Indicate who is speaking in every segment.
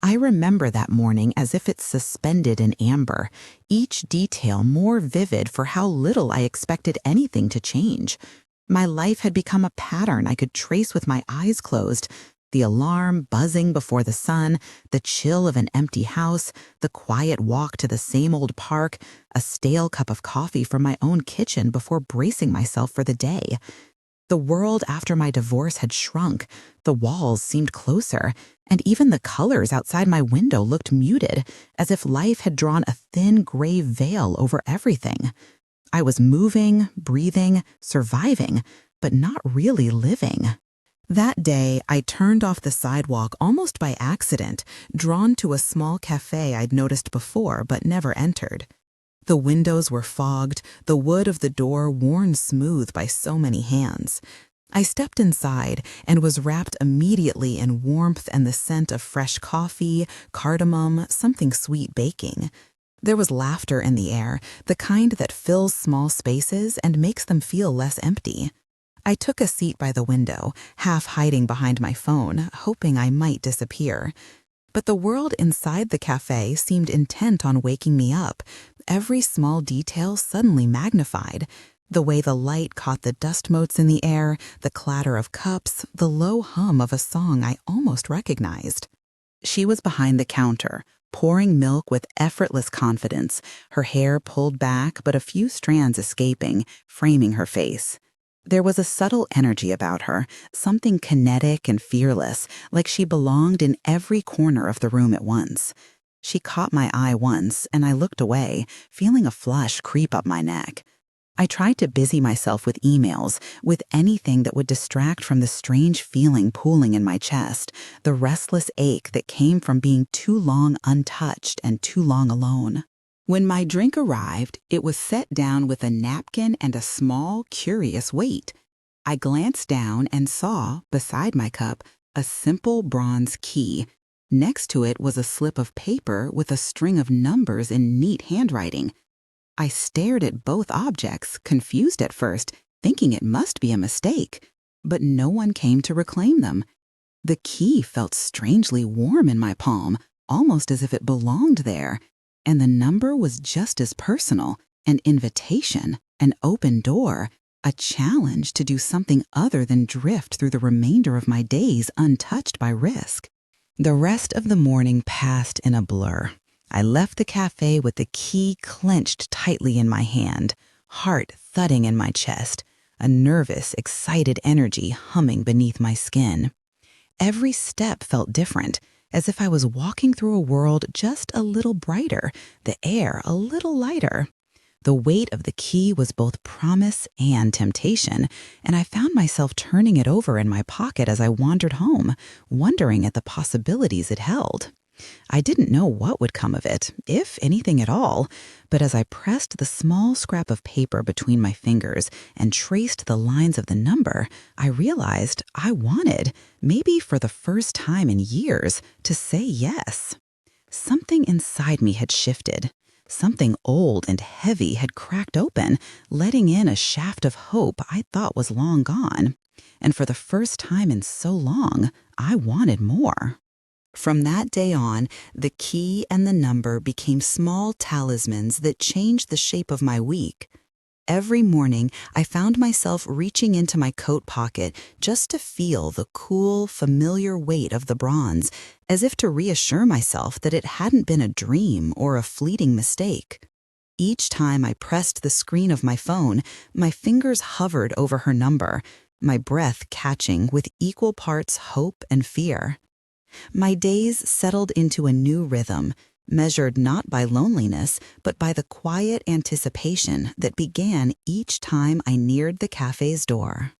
Speaker 1: I remember that morning as if it's suspended in amber, each detail more vivid for how little I expected anything to change. My life had become a pattern I could trace with my eyes closed. The alarm buzzing before the sun, the chill of an empty house, the quiet walk to the same old park, a stale cup of coffee from my own kitchen before bracing myself for the day. The world after my divorce had shrunk, the walls seemed closer, and even the colors outside my window looked muted, as if life had drawn a thin gray veil over everything. I was moving, breathing, surviving, but not really living. That day, I turned off the sidewalk almost by accident, drawn to a small cafe I'd noticed before but never entered. The windows were fogged, the wood of the door worn smooth by so many hands. I stepped inside and was wrapped immediately in warmth and the scent of fresh coffee, cardamom, something sweet baking. There was laughter in the air, the kind that fills small spaces and makes them feel less empty. I took a seat by the window, half hiding behind my phone, hoping I might disappear. But the world inside the cafe seemed intent on waking me up, every small detail suddenly magnified. The way the light caught the dust motes in the air, the clatter of cups, the low hum of a song I almost recognized. She was behind the counter, pouring milk with effortless confidence, her hair pulled back but a few strands escaping, framing her face. There was a subtle energy about her, something kinetic and fearless, like she belonged in every corner of the room at once. She caught my eye once, and I looked away, feeling a flush creep up my neck. I tried to busy myself with emails, with anything that would distract from the strange feeling pooling in my chest, the restless ache that came from being too long untouched and too long alone. When my drink arrived, it was set down with a napkin and a small, curious weight. I glanced down and saw, beside my cup, a simple bronze key. Next to it was a slip of paper with a string of numbers in neat handwriting. I stared at both objects, confused at first, thinking it must be a mistake, but no one came to reclaim them. The key felt strangely warm in my palm, almost as if it belonged there. And the number was just as personal, an invitation, an open door, a challenge to do something other than drift through the remainder of my days untouched by risk. The rest of the morning passed in a blur. I left the cafe with the key clenched tightly in my hand, heart thudding in my chest, a nervous, excited energy humming beneath my skin. Every step felt different, as if I was walking through a world just a little brighter, the air a little lighter. The weight of the key was both promise and temptation, and I found myself turning it over in my pocket as I wandered home, wondering at the possibilities it held. I didn't know what would come of it, if anything at all, but as I pressed the small scrap of paper between my fingers and traced the lines of the number, I realized I wanted, maybe for the first time in years, to say yes. Something inside me had shifted. Something old and heavy had cracked open, letting in a shaft of hope I thought was long gone. And for the first time in so long, I wanted more. From that day on, the key and the number became small talismans that changed the shape of my week. Every morning, I found myself reaching into my coat pocket just to feel the cool, familiar weight of the bronze, as if to reassure myself that it hadn't been a dream or a fleeting mistake. Each time I pressed the screen of my phone, my fingers hovered over her number, my breath catching with equal parts hope and fear. My days settled into a new rhythm, measured not by loneliness, but by the quiet anticipation that began each time I neared the cafe's door.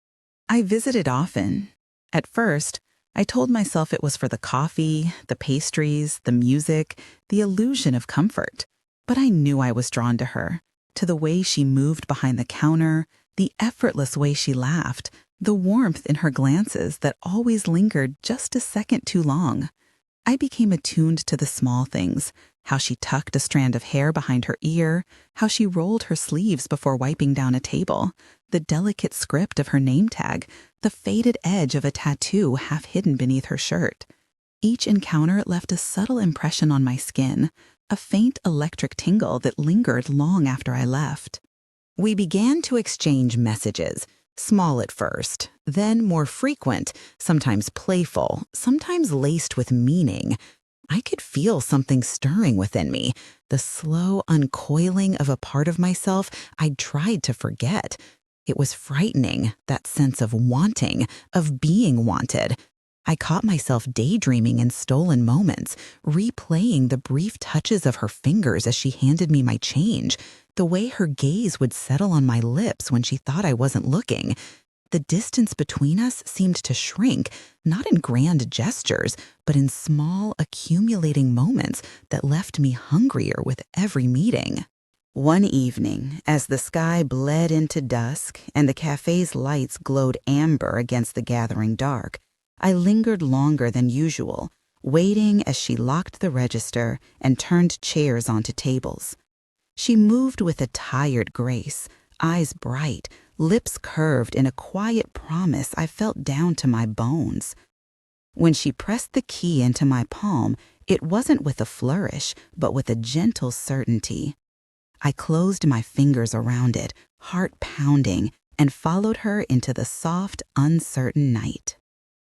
Speaker 1: I visited often. At first, I told myself it was for the coffee, the pastries, the music, the illusion of comfort. But I knew I was drawn to her, to the way she moved behind the counter, the effortless way she laughed, the warmth in her glances that always lingered just a second too long. I became attuned to the small things, how she tucked a strand of hair behind her ear, how she rolled her sleeves before wiping down a table, the delicate script of her name tag, the faded edge of a tattoo half hidden beneath her shirt. Each encounter left a subtle impression on my skin, a faint electric tingle that lingered long after I left. We began to exchange messages, small at first, then more frequent, sometimes playful, sometimes laced with meaning. I could feel something stirring within me, the slow uncoiling of a part of myself I'd tried to forget. It was frightening, that sense of wanting, of being wanted. I caught myself daydreaming in stolen moments, replaying the brief touches of her fingers as she handed me my change, the way her gaze would settle on my lips when she thought I wasn't looking. The distance between us seemed to shrink, not in grand gestures, but in small, accumulating moments that left me hungrier with every meeting. One evening, as the sky bled into dusk and the cafe's lights glowed amber against the gathering dark, I lingered longer than usual, waiting as she locked the register and turned chairs onto tables. She moved with a tired grace, eyes bright, lips curved in a quiet promise I felt down to my bones. When she pressed the key into my palm, it wasn't with a flourish, but with a gentle certainty. I closed my fingers around it, heart pounding, and followed her into the soft, uncertain night.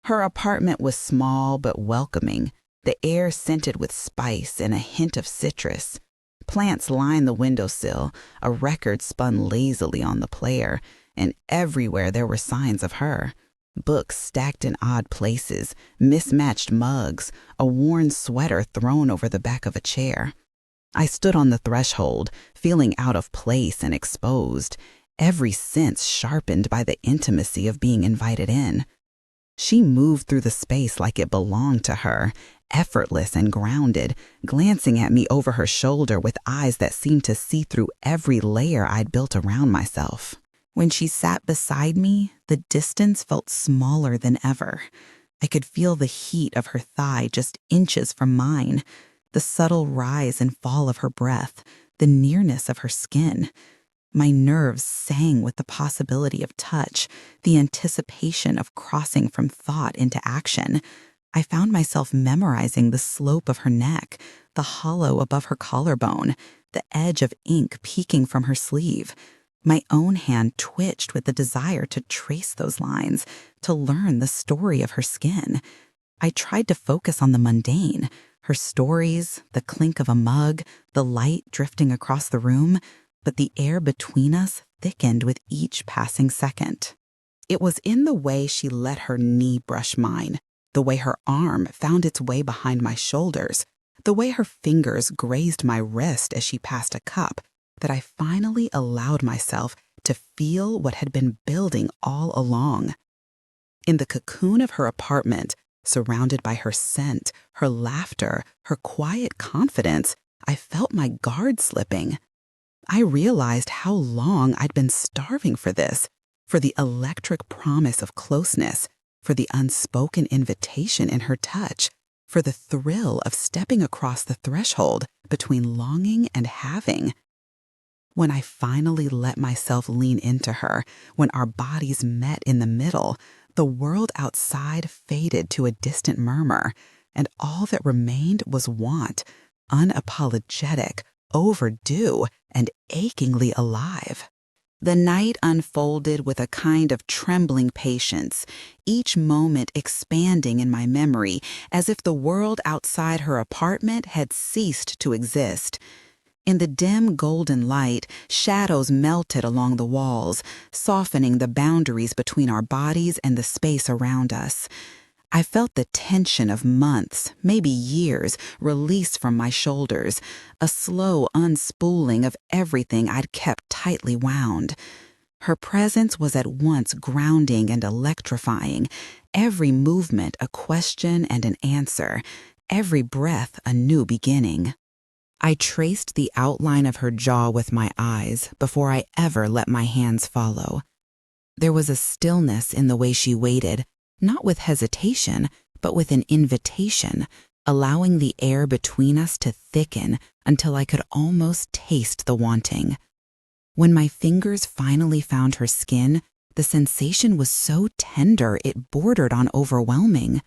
Speaker 1: Her apartment was small but welcoming, the air scented with spice and a hint of citrus. Plants lined the windowsill, a record spun lazily on the player, and everywhere there were signs of her. Books stacked in odd places, mismatched mugs, a worn sweater thrown over the back of a chair. I stood on the threshold, feeling out of place and exposed, every sense sharpened by the intimacy of being invited in. She moved through the space like it belonged to her, effortless and grounded, glancing at me over her shoulder with eyes that seemed to see through every layer I'd built around myself. When she sat beside me, the distance felt smaller than ever. I could feel the heat of her thigh just inches from mine, the subtle rise and fall of her breath, the nearness of her skin. My nerves sang with the possibility of touch, the anticipation of crossing from thought into action. I found myself memorizing the slope of her neck, the hollow above her collarbone, the edge of ink peeking from her sleeve. My own hand twitched with the desire to trace those lines, to learn the story of her skin. I tried to focus on the mundane, her stories, the clink of a mug, the light drifting across the room, but the air between us thickened with each passing second. It was in the way she let her knee brush mine, the way her arm found its way behind my shoulders, the way her fingers grazed my wrist as she passed a cup, that I finally allowed myself to feel what had been building all along. In the cocoon of her apartment, surrounded by her scent, her laughter, her quiet confidence, I felt my guard slipping. I realized how long I'd been starving for this, for the electric promise of closeness, for the unspoken invitation in her touch, for the thrill of stepping across the threshold between longing and having. When I finally let myself lean into her, when our bodies met in the middle, the world outside faded to a distant murmur, and all that remained was want, unapologetic, overdue, and achingly alive. The night unfolded with a kind of trembling patience, each moment expanding in my memory as if the world outside her apartment had ceased to exist. In the dim golden light, shadows melted along the walls, softening the boundaries between our bodies and the space around us. I felt the tension of months, maybe years, release from my shoulders, a slow unspooling of everything I'd kept tightly wound. Her presence was at once grounding and electrifying, every movement a question and an answer, every breath a new beginning. I traced the outline of her jaw with my eyes before I ever let my hands follow. There was a stillness in the way she waited, not with hesitation, but with an invitation, allowing the air between us to thicken until I could almost taste the wanting. When my fingers finally found her skin, the sensation was so tender it bordered on overwhelming.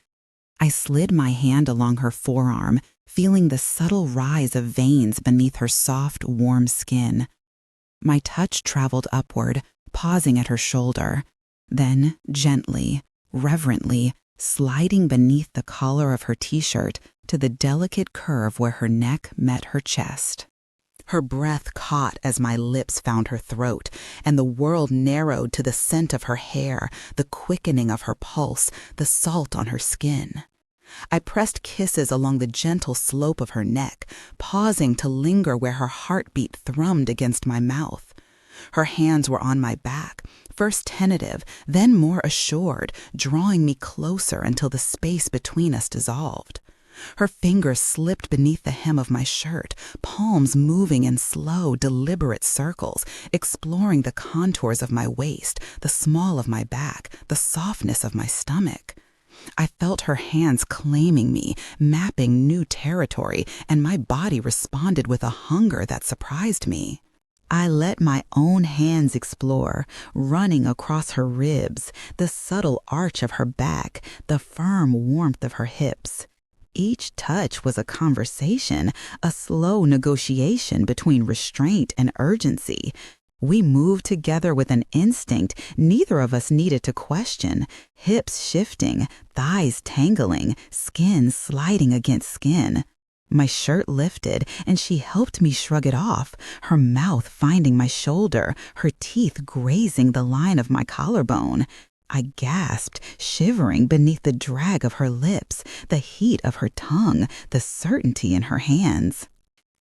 Speaker 1: I slid my hand along her forearm, feeling the subtle rise of veins beneath her soft, warm skin. My touch traveled upward, pausing at her shoulder, then gently, reverently, sliding beneath the collar of her t-shirt to the delicate curve where her neck met her chest. Her breath caught as my lips found her throat, and the world narrowed to the scent of her hair, the quickening of her pulse, the salt on her skin. I pressed kisses along the gentle slope of her neck, pausing to linger where her heartbeat thrummed against my mouth. Her hands were on my back, first tentative, then more assured, drawing me closer until the space between us dissolved. Her fingers slipped beneath the hem of my shirt, palms moving in slow, deliberate circles, exploring the contours of my waist, the small of my back, the softness of my stomach. I felt her hands claiming me, mapping new territory, and my body responded with a hunger that surprised me. I let my own hands explore, running across her ribs, the subtle arch of her back, the firm warmth of her hips. Each touch was a conversation, a slow negotiation between restraint and urgency. We moved together with an instinct neither of us needed to question, hips shifting, thighs tangling, skin sliding against skin. My shirt lifted, and she helped me shrug it off, her mouth finding my shoulder, her teeth grazing the line of my collarbone. I gasped, shivering beneath the drag of her lips, the heat of her tongue, the certainty in her hands.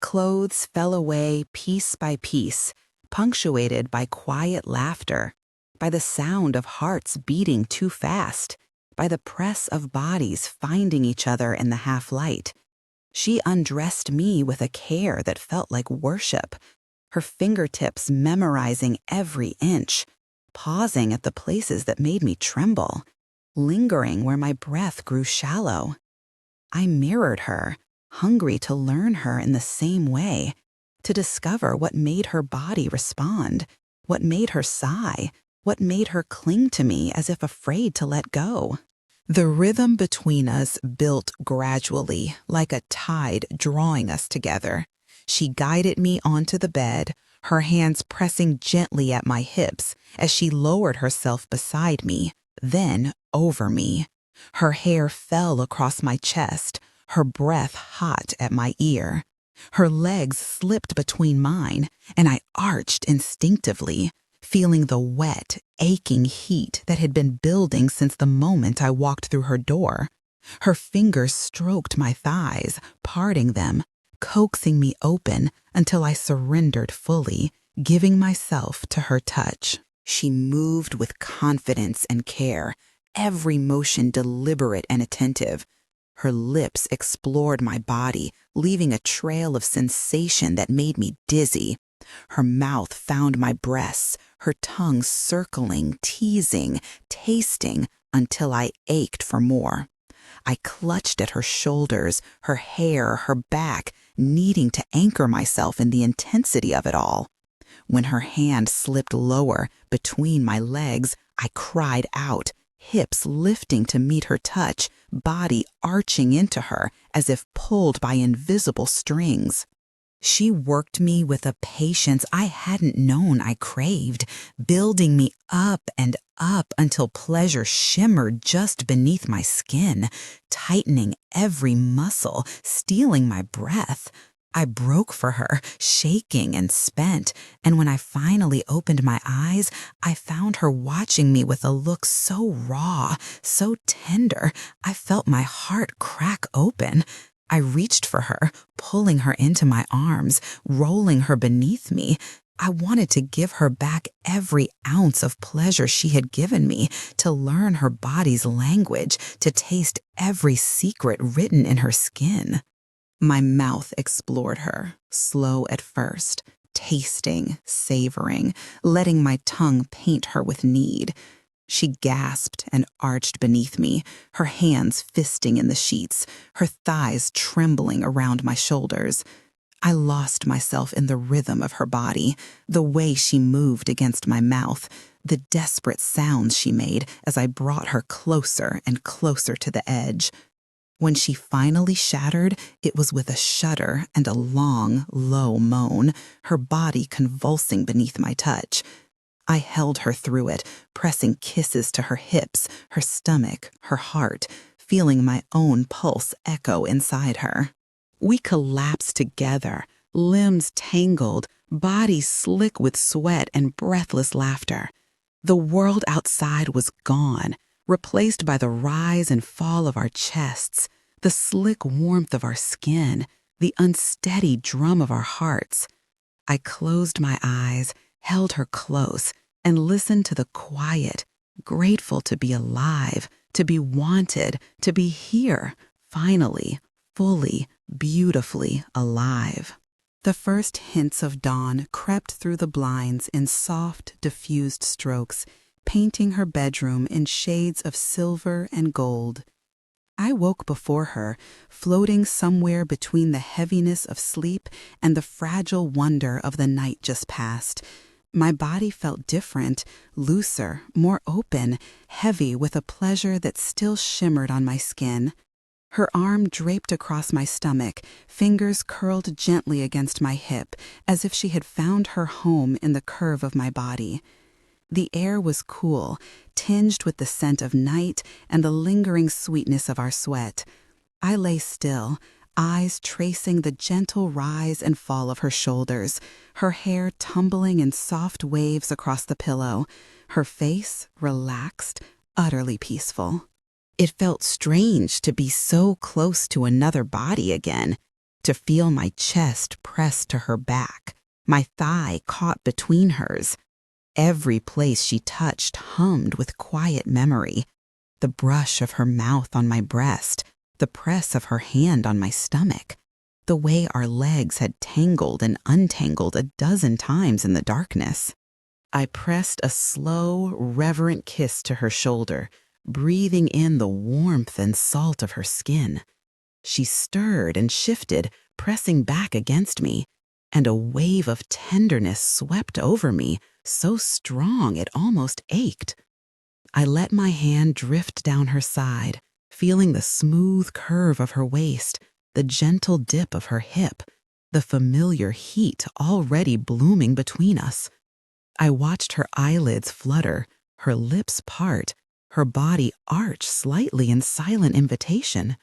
Speaker 1: Clothes fell away piece by piece, punctuated by quiet laughter, by the sound of hearts beating too fast, by the press of bodies finding each other in the half-light. She undressed me with a care that felt like worship, her fingertips memorizing every inch, pausing at the places that made me tremble, lingering where my breath grew shallow. I mirrored her, hungry to learn her in the same way, to discover what made her body respond, what made her sigh, what made her cling to me as if afraid to let go. The rhythm between us built gradually, like a tide drawing us together. She guided me onto the bed, her hands pressing gently at my hips as she lowered herself beside me, then over me. Her hair fell across my chest, her breath hot at my ear. Her legs slipped between mine, and I arched instinctively, feeling the wet, aching heat that had been building since the moment I walked through her door. Her fingers stroked my thighs, parting them, coaxing me open until I surrendered fully, giving myself to her touch. She moved with confidence and care, every motion deliberate and attentive. Her lips explored my body, leaving a trail of sensation that made me dizzy. Her mouth found my breasts, her tongue circling, teasing, tasting, until I ached for more. I clutched at her shoulders, her hair, her back, needing to anchor myself in the intensity of it all. When her hand slipped lower, between my legs, I cried out, hips lifting to meet her touch, body arching into her as if pulled by invisible strings. She worked me with a patience I hadn't known I craved, building me up and up until pleasure shimmered just beneath my skin, tightening every muscle, stealing my breath. I broke for her, shaking and spent, and when I finally opened my eyes, I found her watching me with a look so raw, so tender, I felt my heart crack open. I reached for her, pulling her into my arms, rolling her beneath me. I wanted to give her back every ounce of pleasure she had given me, to learn her body's language, to taste every secret written in her skin. My mouth explored her, slow at first, tasting, savoring, letting my tongue paint her with need. She gasped and arched beneath me, her hands fisting in the sheets, her thighs trembling around my shoulders. I lost myself in the rhythm of her body, the way she moved against my mouth, the desperate sounds she made as I brought her closer and closer to the edge. When she finally shattered, it was with a shudder and a long, low moan, her body convulsing beneath my touch. I held her through it, pressing kisses to her hips, her stomach, her heart, feeling my own pulse echo inside her. We collapsed together, limbs tangled, bodies slick with sweat and breathless laughter. The world outside was gone, replaced by the rise and fall of our chests, the slick warmth of our skin, the unsteady drum of our hearts. I closed my eyes, held her close, and listened to the quiet, grateful to be alive, to be wanted, to be here, finally, fully, beautifully alive. The first hints of dawn crept through the blinds in soft, diffused strokes, painting her bedroom in shades of silver and gold. I woke before her, floating somewhere between the heaviness of sleep and the fragile wonder of the night just past. My body felt different, looser, more open, heavy with a pleasure that still shimmered on my skin. Her arm draped across my stomach, fingers curled gently against my hip, as if she had found her home in the curve of my body. The air was cool, tinged with the scent of night and the lingering sweetness of our sweat. I lay still, eyes tracing the gentle rise and fall of her shoulders, her hair tumbling in soft waves across the pillow, her face relaxed, utterly peaceful. It felt strange to be so close to another body again, to feel my chest pressed to her back, my thigh caught between hers. Every place she touched hummed with quiet memory. The brush of her mouth on my breast, the press of her hand on my stomach, the way our legs had tangled and untangled 12 times in the darkness. I pressed a slow, reverent kiss to her shoulder, breathing in the warmth and salt of her skin. She stirred and shifted, pressing back against me, and a wave of tenderness swept over me, so strong it almost ached. I let my hand drift down her side, feeling the smooth curve of her waist, the gentle dip of her hip, the familiar heat already blooming between us. I watched her eyelids flutter, her lips part, her body arch slightly in silent invitation.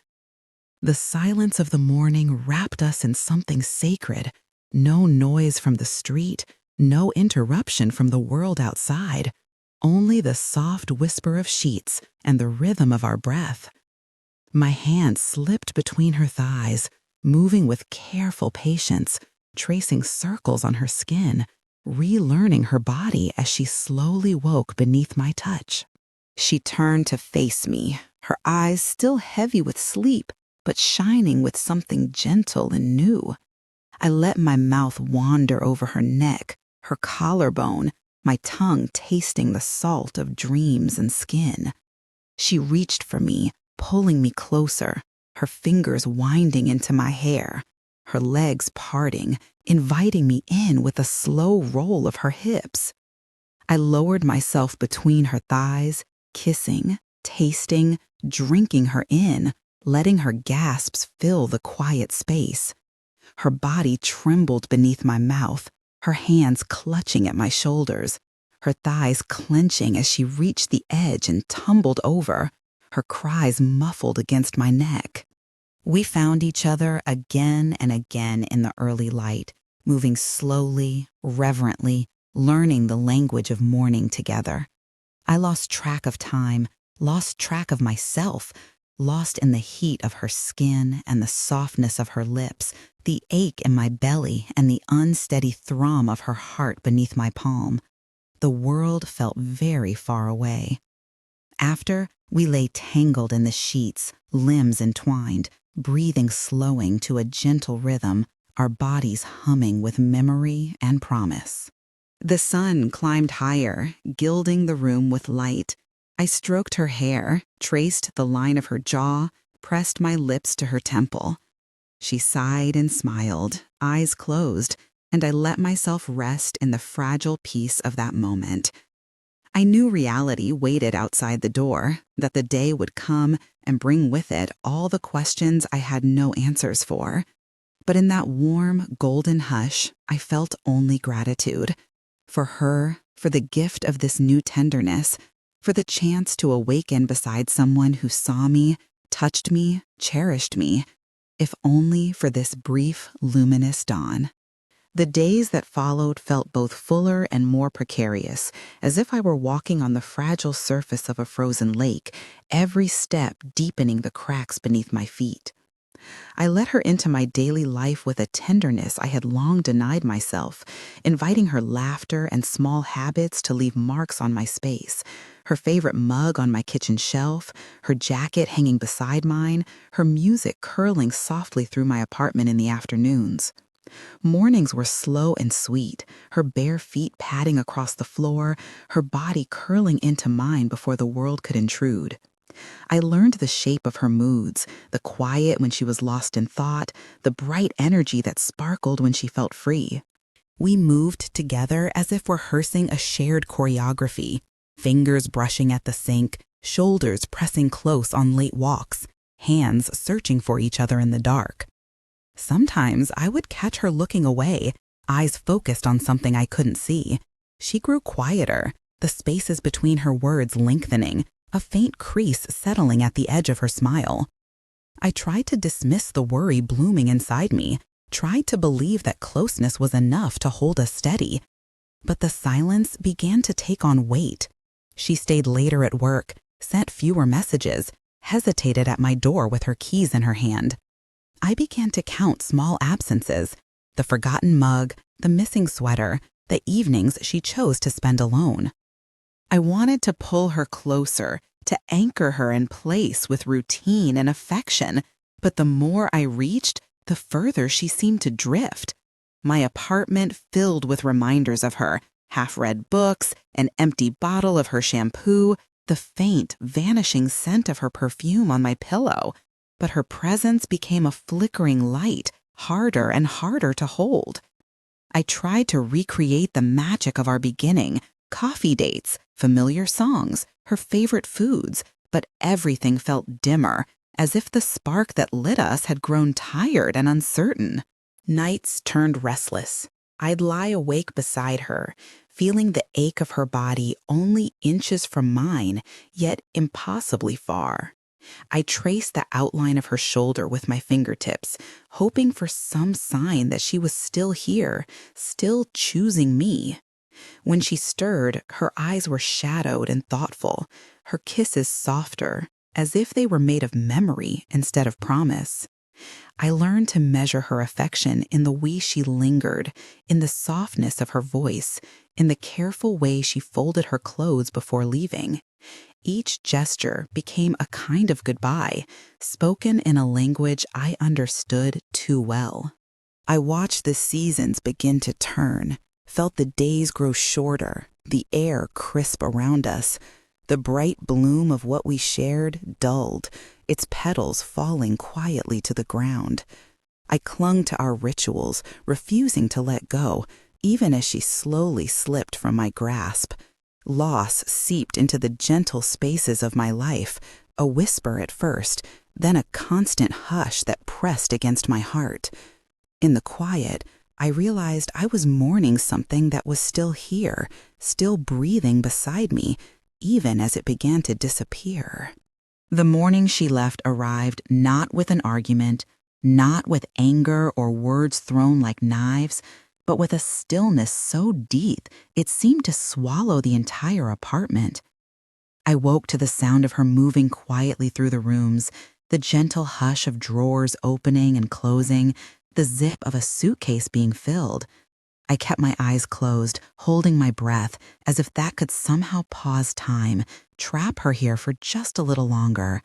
Speaker 1: The silence of the morning wrapped us in something sacred, no noise from the street, no interruption from the world outside, only the soft whisper of sheets and the rhythm of our breath. My hand slipped between her thighs, moving with careful patience, tracing circles on her skin, relearning her body as she slowly woke beneath my touch. She turned to face me, her eyes still heavy with sleep, but shining with something gentle and new. I let my mouth wander over her neck, her collarbone, my tongue tasting the salt of dreams and skin. She reached for me, pulling me closer, her fingers winding into my hair, her legs parting, inviting me in with a slow roll of her hips. I lowered myself between her thighs, kissing, tasting, drinking her in, letting her gasps fill the quiet space. Her body trembled beneath my mouth, her hands clutching at my shoulders, her thighs clenching as she reached the edge and tumbled over, her cries muffled against my neck. We found each other again and again in the early light, moving slowly, reverently, learning the language of morning together. I lost track of time, lost track of myself, lost in the heat of her skin and the softness of her lips, the ache in my belly and the unsteady thrum of her heart beneath my palm. The world felt very far away. After, we lay tangled in the sheets, limbs entwined, breathing slowing to a gentle rhythm, our bodies humming with memory and promise. The sun climbed higher, gilding the room with light. I stroked her hair, traced the line of her jaw, pressed my lips to her temple. She sighed and smiled, eyes closed, and I let myself rest in the fragile peace of that moment. I knew reality waited outside the door, that the day would come and bring with it all the questions I had no answers for. But in that warm, golden hush, I felt only gratitude. For her, for the gift of this new tenderness, for the chance to awaken beside someone who saw me, touched me, cherished me, if only for this brief, luminous dawn. The days that followed felt both fuller and more precarious, as if I were walking on the fragile surface of a frozen lake, every step deepening the cracks beneath my feet. I let her into my daily life with a tenderness I had long denied myself, inviting her laughter and small habits to leave marks on my space, her favorite mug on my kitchen shelf, her jacket hanging beside mine, her music curling softly through my apartment in the afternoons. Mornings were slow and sweet, her bare feet padding across the floor, her body curling into mine before the world could intrude. I learned the shape of her moods, the quiet when she was lost in thought, the bright energy that sparkled when she felt free. We moved together as if rehearsing a shared choreography, fingers brushing at the sink, shoulders pressing close on late walks, hands searching for each other in the dark. Sometimes I would catch her looking away, eyes focused on something I couldn't see. She grew quieter, the spaces between her words lengthening, a faint crease settling at the edge of her smile. I tried to dismiss the worry blooming inside me, tried to believe that closeness was enough to hold us steady. But the silence began to take on weight. She stayed later at work, sent fewer messages, hesitated at my door with her keys in her hand. I began to count small absences, the forgotten mug, the missing sweater, the evenings she chose to spend alone. I wanted to pull her closer, to anchor her in place with routine and affection, but the more I reached, the further she seemed to drift. My apartment filled with reminders of her, half-read books, an empty bottle of her shampoo, the faint, vanishing scent of her perfume on my pillow. But her presence became a flickering light, harder and harder to hold. I tried to recreate the magic of our beginning, coffee dates, familiar songs, her favorite foods, but everything felt dimmer, as if the spark that lit us had grown tired and uncertain. Nights turned restless. I'd lie awake beside her, feeling the ache of her body only inches from mine, yet impossibly far. I traced the outline of her shoulder with my fingertips, hoping for some sign that she was still here, still choosing me. When she stirred, her eyes were shadowed and thoughtful, her kisses softer, as if they were made of memory instead of promise. I learned to measure her affection in the way she lingered, in the softness of her voice, in the careful way she folded her clothes before leaving. Each gesture became a kind of goodbye, spoken in a language I understood too well. I watched the seasons begin to turn, felt the days grow shorter, the air crisp around us. The bright bloom of what we shared dulled, its petals falling quietly to the ground. I clung to our rituals, refusing to let go, even as she slowly slipped from my grasp. Loss seeped into the gentle spaces of my life, a whisper at first, then a constant hush that pressed against my heart. In the quiet, I realized I was mourning something that was still here, still breathing beside me, even as it began to disappear. The morning she left arrived not with an argument, not with anger or words thrown like knives, but with a stillness so deep it seemed to swallow the entire apartment. I woke to the sound of her moving quietly through the rooms, the gentle hush of drawers opening and closing, the zip of a suitcase being filled. I kept my eyes closed, holding my breath, as if that could somehow pause time, trap her here for just a little longer.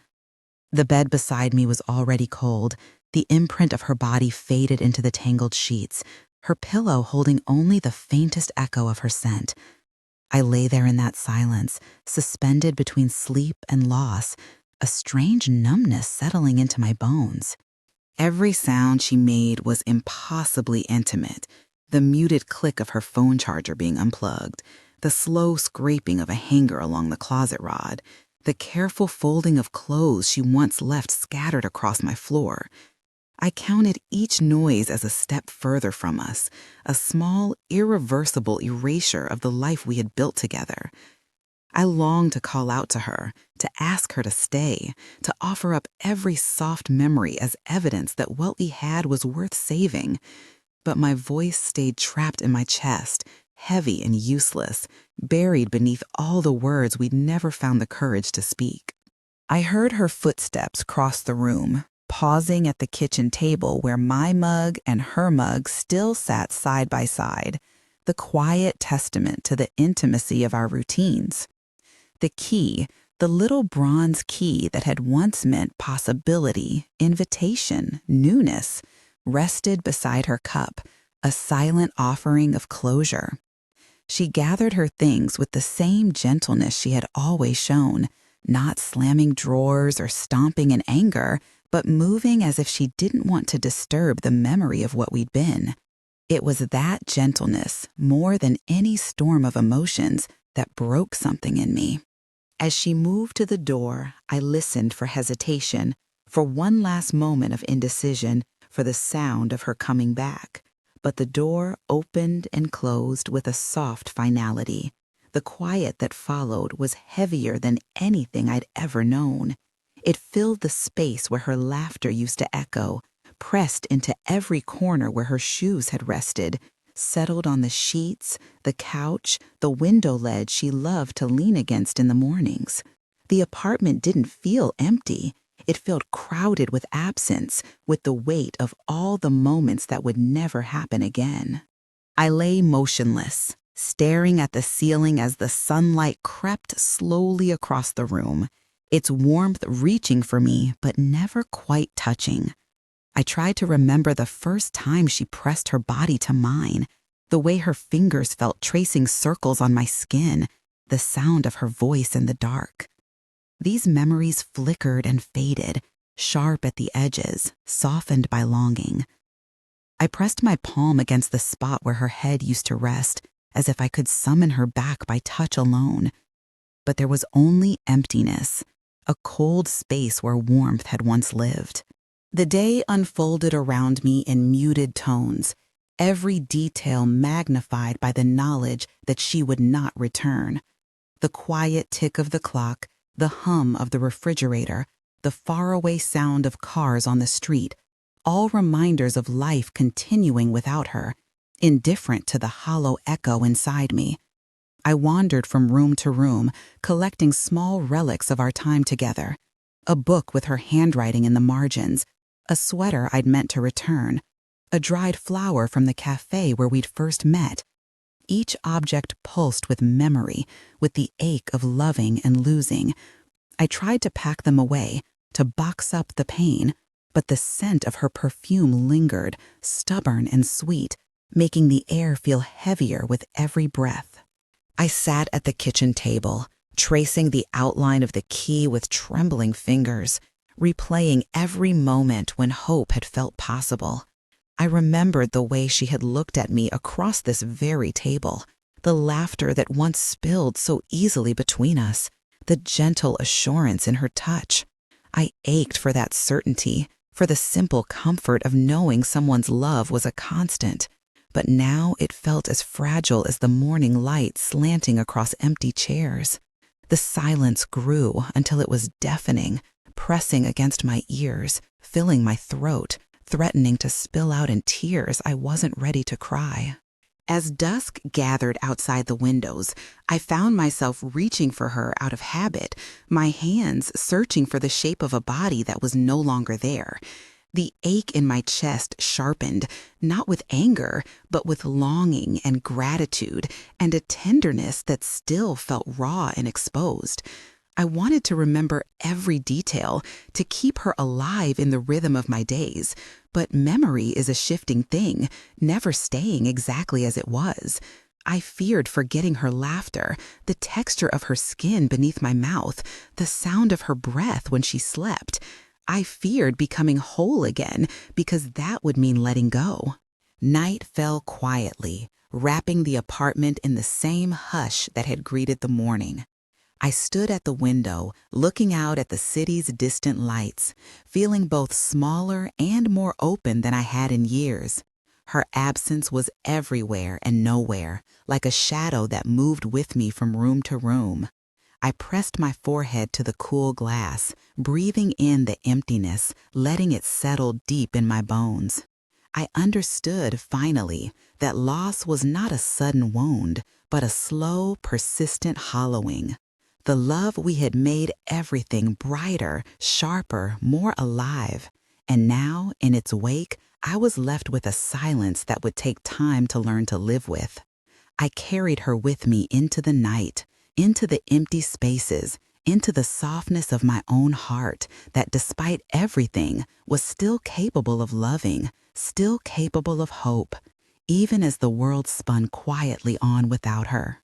Speaker 1: The bed beside me was already cold, the imprint of her body faded into the tangled sheets, her pillow holding only the faintest echo of her scent. I lay there in that silence, suspended between sleep and loss, a strange numbness settling into my bones. Every sound she made was impossibly intimate, the muted click of her phone charger being unplugged, the slow scraping of a hanger along the closet rod, the careful folding of clothes she once left scattered across my floor. I counted each noise as a step further from us, a small, irreversible erasure of the life we had built together. I longed to call out to her, to ask her to stay, to offer up every soft memory as evidence that what we had was worth saving. But my voice stayed trapped in my chest, heavy and useless, buried beneath all the words we'd never found the courage to speak. I heard her footsteps cross the room, pausing at the kitchen table where my mug and her mug still sat side by side, the quiet testament to the intimacy of our routines. The key, the little bronze key that had once meant possibility, invitation, newness, rested beside her cup, a silent offering of closure. She gathered her things with the same gentleness she had always shown, not slamming drawers or stomping in anger, but moving as if she didn't want to disturb the memory of what we'd been. It was that gentleness, more than any storm of emotions, that broke something in me. As she moved to the door, I listened for hesitation, for one last moment of indecision, for the sound of her coming back. But the door opened and closed with a soft finality. The quiet that followed was heavier than anything I'd ever known. It filled the space where her laughter used to echo, pressed into every corner where her shoes had rested, settled on the sheets, the couch, the window ledge she loved to lean against in the mornings. The apartment didn't feel empty. It felt crowded with absence, with the weight of all the moments that would never happen again. I lay motionless, staring at the ceiling as the sunlight crept slowly across the room, its warmth reaching for me but never quite touching. I tried to remember the first time she pressed her body to mine, the way her fingers felt tracing circles on my skin, the sound of her voice in the dark. These memories flickered and faded, sharp at the edges, softened by longing. I pressed my palm against the spot where her head used to rest, as if I could summon her back by touch alone. But there was only emptiness, a cold space where warmth had once lived. The day unfolded around me in muted tones, every detail magnified by the knowledge that she would not return. The quiet tick of the clock, the hum of the refrigerator, the faraway sound of cars on the street, all reminders of life continuing without her, indifferent to the hollow echo inside me. I wandered from room to room, collecting small relics of our time together. A book with her handwriting in the margins, a sweater I'd meant to return, a dried flower from the cafe where we'd first met. Each object pulsed with memory, with the ache of loving and losing. I tried to pack them away, to box up the pain, but the scent of her perfume lingered, stubborn and sweet, making the air feel heavier with every breath. I sat at the kitchen table, tracing the outline of the key with trembling fingers, replaying every moment when hope had felt possible. I remembered the way she had looked at me across this very table, the laughter that once spilled so easily between us, the gentle assurance in her touch. I ached for that certainty, for the simple comfort of knowing someone's love was a constant. But now it felt as fragile as the morning light slanting across empty chairs. The silence grew until it was deafening, pressing against my ears, filling my throat, threatening to spill out in tears I wasn't ready to cry. As dusk gathered outside the windows, I found myself reaching for her out of habit, my hands searching for the shape of a body that was no longer there. The ache in my chest sharpened, not with anger, but with longing and gratitude, and a tenderness that still felt raw and exposed. I wanted to remember every detail, to keep her alive in the rhythm of my days. But memory is a shifting thing, never staying exactly as it was. I feared forgetting her laughter, the texture of her skin beneath my mouth, the sound of her breath when she slept. I feared becoming whole again, because that would mean letting go. Night fell quietly, wrapping the apartment in the same hush that had greeted the morning. I stood at the window, looking out at the city's distant lights, feeling both smaller and more open than I had in years. Her absence was everywhere and nowhere, like a shadow that moved with me from room to room. I pressed my forehead to the cool glass, breathing in the emptiness, letting it settle deep in my bones. I understood, finally, that loss was not a sudden wound, but a slow, persistent hollowing. The love we had made everything brighter, sharper, more alive. And now, in its wake, I was left with a silence that would take time to learn to live with. I carried her with me into the night, into the empty spaces, into the softness of my own heart that, despite everything, was still capable of loving, still capable of hope, even as the world spun quietly on without her.